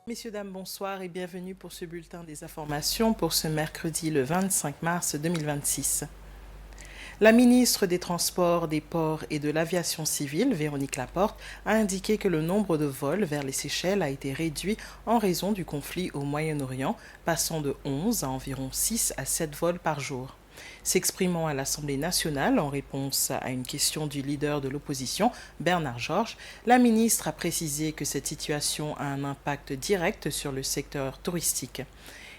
Messieurs, dames, bonsoir et bienvenue pour ce bulletin des informations pour ce mercredi le 25 mars 2026. La ministre des Transports, des Ports et de l'Aviation civile, Véronique Laporte, a indiqué que le nombre de vols vers les Seychelles a été réduit en raison du conflit au Moyen-Orient, passant de 11 à environ 6 à 7 vols par jour. S'exprimant à l'Assemblée nationale en réponse à une question du leader de l'opposition, Bernard Georges, la ministre a précisé que cette situation a un impact direct sur le secteur touristique.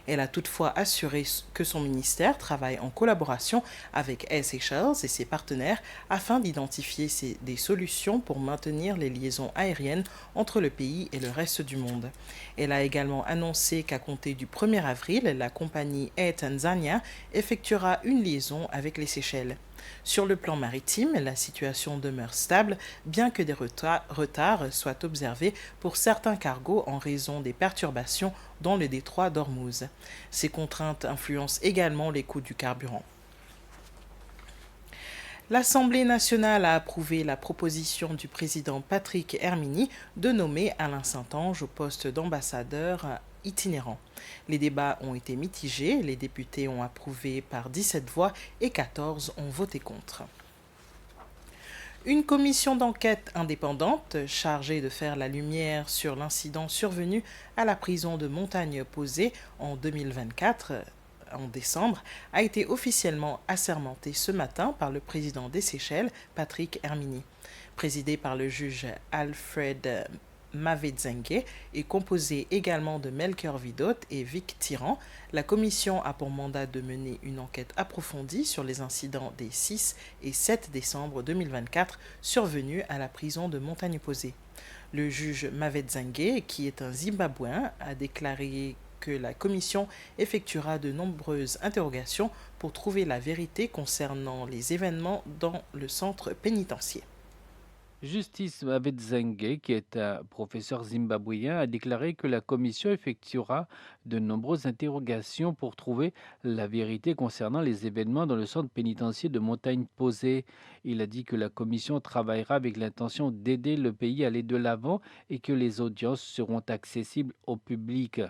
Elle a toutefois assuré que son ministère travaille en collaboration avec Air Seychelles et ses partenaires afin d'identifier des solutions pour maintenir les liaisons aériennes entre le pays et le reste du monde. Elle a également annoncé qu'à compter du 1er avril, la compagnie Air Tanzania effectuera une liaison avec les Seychelles. Sur le plan maritime, la situation demeure stable, bien que des retards soient observés pour certains cargos en raison des perturbations dans le détroit d'Ormuz. Ces contraintes influencent également les coûts du carburant. L'Assemblée nationale a approuvé la proposition du président Patrick Herminy de nommer Alain Saint-Ange au poste d'ambassadeur itinérant. Les débats ont été mitigés, les députés ont approuvé par 17 voix et 14 ont voté contre. Une commission d'enquête indépendante chargée de faire la lumière sur l'incident survenu à la prison de Montagne-Posée en 2024 en décembre, a été officiellement assermentée ce matin par le président des Seychelles, Patrick Herminy. Présidée par le juge Alfred Mavetzengue et composée également de Melchior Vidot et Vic Tiran, la commission a pour mandat de mener une enquête approfondie sur les incidents des 6 et 7 décembre 2024 survenus à la prison de Montagne-Posée. Le juge Mavetzengue, qui est un Zimbabwéen, a déclaré que la commission effectuera de nombreuses interrogations pour trouver la vérité concernant les événements dans le centre pénitentiaire. Justice Mavetzengue, qui est un professeur zimbabwéen, a déclaré que la commission effectuera de nombreuses interrogations pour trouver la vérité concernant les événements dans le centre pénitentiaire de Montagne-Posée. Il a dit que la commission travaillera avec l'intention d'aider le pays à aller de l'avant et que les audiences seront accessibles au public.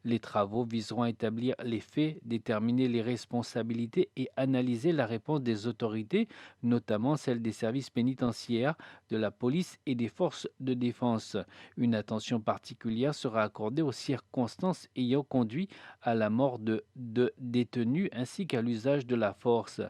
Les travaux viseront à établir les faits, déterminer les responsabilités et analyser la réponse des autorités, notamment celle des services pénitentiaires, de la police et des forces de défense. Une attention particulière sera accordée aux circonstances ayant conduit à la mort de détenus ainsi qu'à l'usage de la force.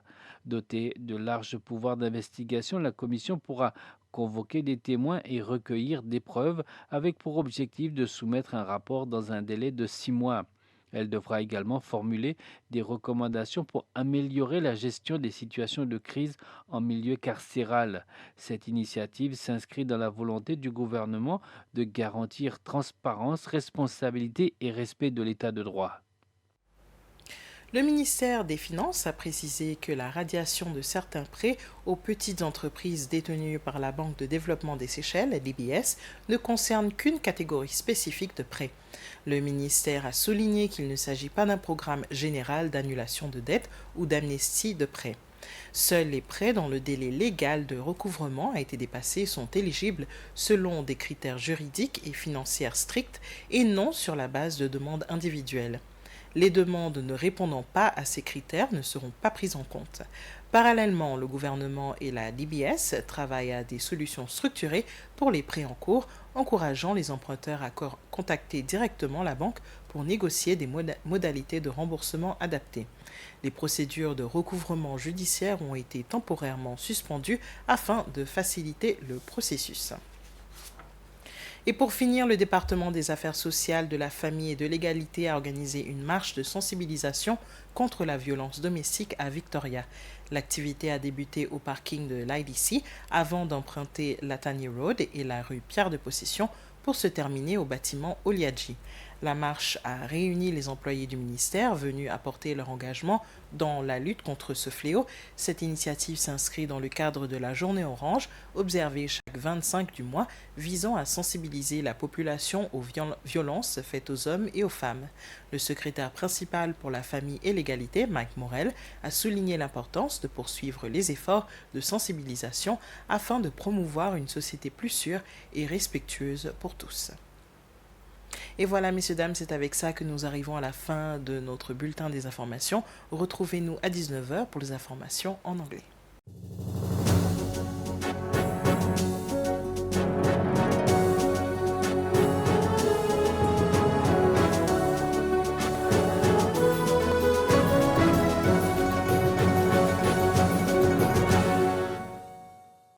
Dotée de larges pouvoirs d'investigation, la commission pourra convoquer des témoins et recueillir des preuves avec pour objectif de soumettre un rapport dans un délai de 6 mois. Elle devra également formuler des recommandations pour améliorer la gestion des situations de crise en milieu carcéral. Cette initiative s'inscrit dans la volonté du gouvernement de garantir transparence, responsabilité et respect de l'état de droit. Le ministère des Finances a précisé que la radiation de certains prêts aux petites entreprises détenues par la Banque de développement des Seychelles, DBS, ne concerne qu'une catégorie spécifique de prêts. Le ministère a souligné qu'il ne s'agit pas d'un programme général d'annulation de dettes ou d'amnistie de prêts. Seuls les prêts dont le délai légal de recouvrement a été dépassé sont éligibles selon des critères juridiques et financiers stricts et non sur la base de demandes individuelles. Les demandes ne répondant pas à ces critères ne seront pas prises en compte. Parallèlement, le gouvernement et la DBS travaillent à des solutions structurées pour les prêts en cours, encourageant les emprunteurs à contacter directement la banque pour négocier des modalités de remboursement adaptées. Les procédures de recouvrement judiciaire ont été temporairement suspendues afin de faciliter le processus. Et pour finir, le département des affaires sociales, de la famille et de l'égalité a organisé une marche de sensibilisation contre la violence domestique à Victoria. L'activité a débuté au parking de l'IDC avant d'emprunter Latany Road et la rue Pierre de Possession pour se terminer au bâtiment Oliadji. La marche a réuni les employés du ministère venus apporter leur engagement dans la lutte contre ce fléau. Cette initiative s'inscrit dans le cadre de la Journée Orange, observée chaque 25 du mois, visant à sensibiliser la population aux violences faites aux hommes et aux femmes. Le secrétaire principal pour la famille et l'égalité, Mike Morel, a souligné l'importance de poursuivre les efforts de sensibilisation afin de promouvoir une société plus sûre et respectueuse pour tous. Et voilà, messieurs, dames, c'est avec ça que nous arrivons à la fin de notre bulletin des informations. Retrouvez-nous à 19 heures pour les informations en anglais.